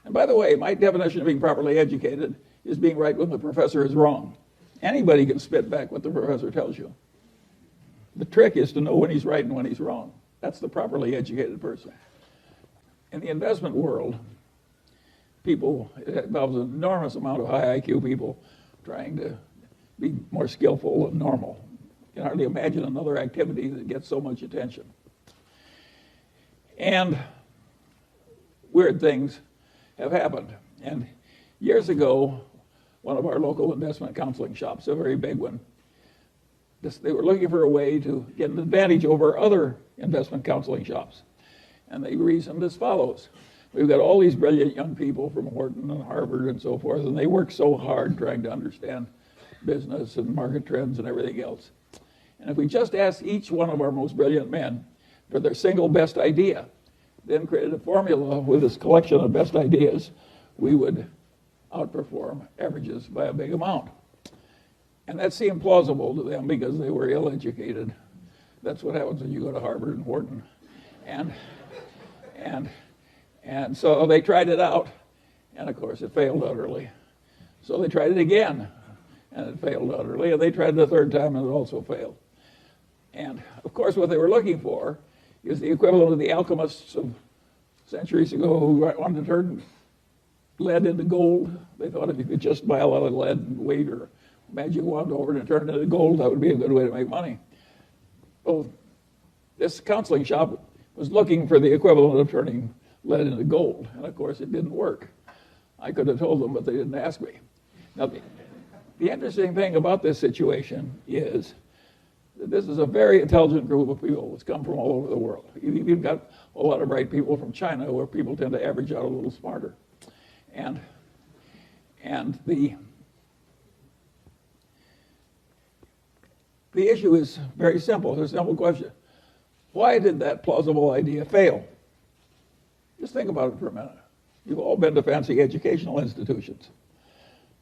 And by the way, my definition of being properly educated is being right when the professor is wrong. Anybody can spit back what the professor tells you. The trick is to know when he's right and when he's wrong. That's the properly educated person. In the investment world, it involves an enormous amount of high IQ people trying to be more skillful and normal. You can hardly imagine another activity that gets so much attention. And weird things have happened. And years ago, one of our local investment counseling shops, a very big one, they were looking for a way to get an advantage over other investment counseling shops. And they reasoned as follows. We've got all these brilliant young people from Wharton and Harvard and so forth, and they work so hard trying to understand business and market trends and everything else. And if we just asked each one of our most brilliant men for their single best idea, then created a formula with this collection of best ideas, we would outperform averages by a big amount. And that seemed plausible to them because they were ill-educated. That's what happens when you go to Harvard and Wharton. And so they tried it out, and of course it failed utterly. So they tried it again, and it failed utterly, and they tried it a third time, and it also failed. And of course what they were looking for is the equivalent of the alchemists of centuries ago who wanted to turn lead into gold. They thought if you could just buy a lot of lead and wave your magic wand over it and turn it into gold, that would be a good way to make money. Well, this counseling shop was looking for the equivalent of turning lead into gold, and of course it didn't work. I could have told them, but they didn't ask me. Now, the interesting thing about this situation is that this is a very intelligent group of people that's come from all over the world. You've got a lot of bright people from China where people tend to average out a little smarter. And the issue is very simple. It's a simple question. Why did that plausible idea fail? Just think about it for a minute. You've all been to fancy educational institutions.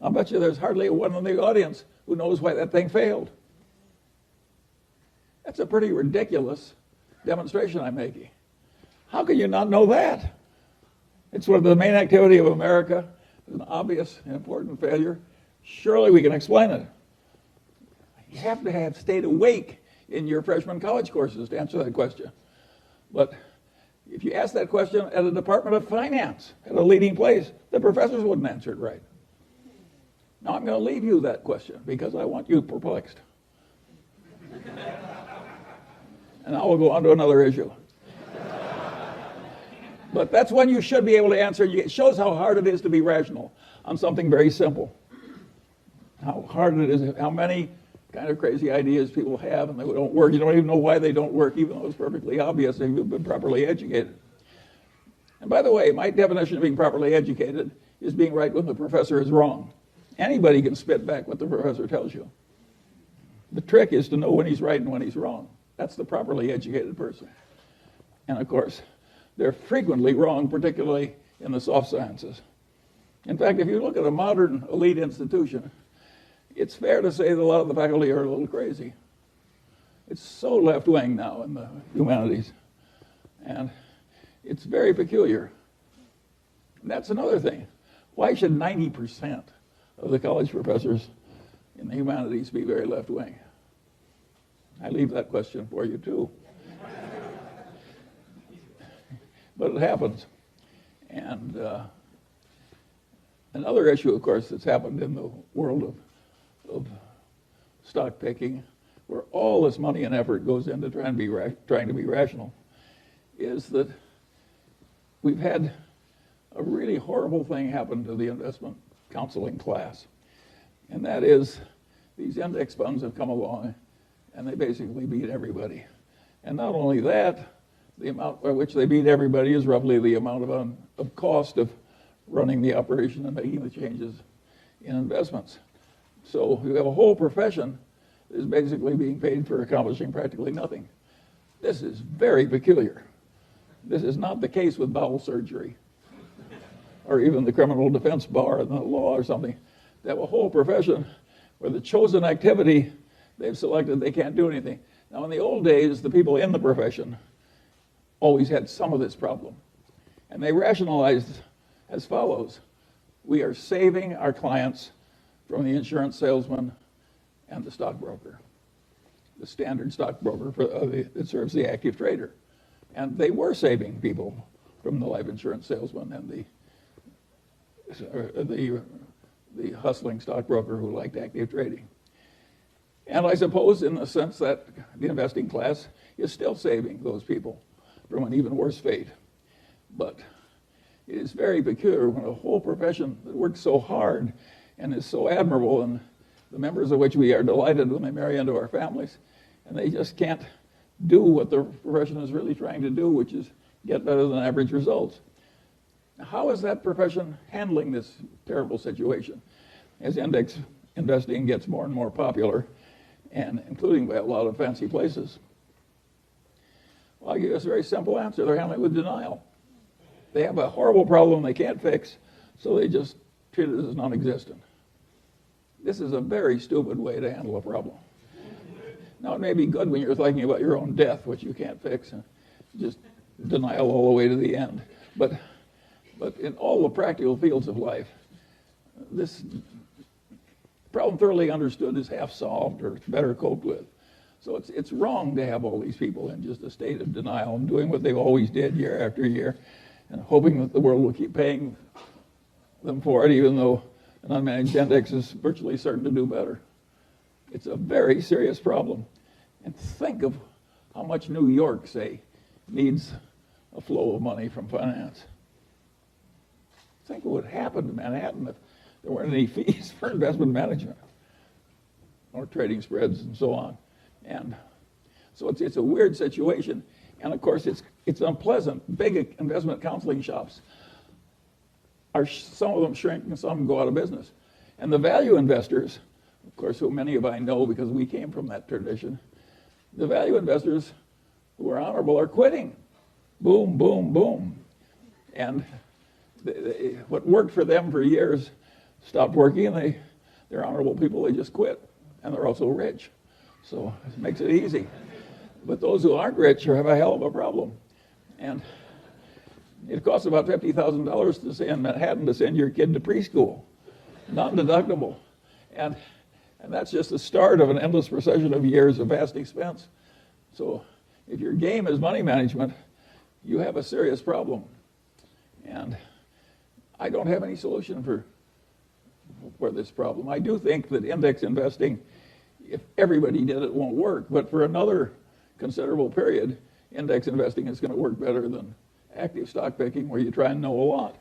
I'll bet you there's hardly one in the audience who knows why that thing failed. That's a pretty ridiculous demonstration I'm making. How can you not know that? It's one of the main activity of America. It's an obvious and important failure. Surely we can explain it. You have to have stayed awake in your freshman college courses to answer that question. But if you ask that question at a Department of Finance, at a leading place, the professors wouldn't answer it right. Now I'm going to leave you that question because I want you perplexed. And I will go on to another issue. But that's one you should be able to answer. It shows how hard it is to be rational on something very simple. How hard it is, how many kind of crazy ideas people have and they don't work. You don't even know why they don't work, even though it's perfectly obvious if you've been properly educated. And by the way, my definition of being properly educated is being right when the professor is wrong. Anybody can spit back what the professor tells you. The trick is to know when he's right and when he's wrong. That's the properly educated person. And of course, they're frequently wrong, particularly in the soft sciences. In fact, if you look at a modern elite institution, it's fair to say that a lot of the faculty are a little crazy. It's so left-wing now in the humanities. And it's very peculiar. And that's another thing. Why should 90% of the college professors in the humanities be very left-wing? I leave that question for you, too. But it happens. And another issue, of course, that's happened in the world of stock picking, where all this money and effort goes into trying to be rational, is that we've had a really horrible thing happen to the investment counseling class. And that is these index funds have come along and they basically beat everybody. And not only that, the amount by which they beat everybody is roughly the amount of cost of running the operation and making the changes in investments. So you have a whole profession that is basically being paid for accomplishing practically nothing. This is very peculiar. This is not the case with bowel surgery or even the criminal defense bar and the law or something. They have a whole profession where the chosen activity they've selected, they can't do anything. Now, in the old days, the people in the profession always had some of this problem. And they rationalized as follows. We are saving our clients from the insurance salesman and the stockbroker, the standard stockbroker that serves the active trader. And they were saving people from the life insurance salesman and the hustling stockbroker who liked active trading. And I suppose in the sense that the investing class is still saving those people from an even worse fate. But it is very peculiar when a whole profession that works so hard and is so admirable, and the members of which we are delighted when they marry into our families, and they just can't do what the profession is really trying to do, which is get better than average results. How is that profession handling this terrible situation as index investing gets more and more popular, and including by a lot of fancy places? Well, I'll give you a very simple answer. They're handling it with denial. They have a horrible problem they can't fix, so they just treat it as non-existent. This is a very stupid way to handle a problem. Now, it may be good when you're thinking about your own death, which you can't fix, and just denial all the way to the end. But in all the practical fields of life, this problem thoroughly understood is half solved or better coped with. So it's wrong to have all these people in just a state of denial and doing what they've always did year after year and hoping that the world will keep paying them for it, even though an unmanaged index is virtually certain to do better. It's a very serious problem. And think of how much New York, say, needs a flow of money from finance. Think what would happen to Manhattan if there weren't any fees for investment management or trading spreads and so on. And so it's a weird situation. And of course, it's unpleasant. Big investment counseling shops some of them shrink and some go out of business. And the value investors, of course, who many of I know because we came from that tradition, the value investors who are honorable are quitting. Boom, boom, boom. And what worked for them for years stopped working, and they're honorable people, they just quit. And they're also rich. So it makes it easy. But those who aren't rich have a hell of a problem. And it costs about $50,000 to say in Manhattan to send your kid to preschool, non-deductible. And that's just the start of an endless procession of years of vast expense. So if your game is money management, you have a serious problem. And I don't have any solution for this problem. I do think that index investing, if everybody did it, won't work. But for another considerable period, index investing is going to work better than active stock picking, where you try and know a lot.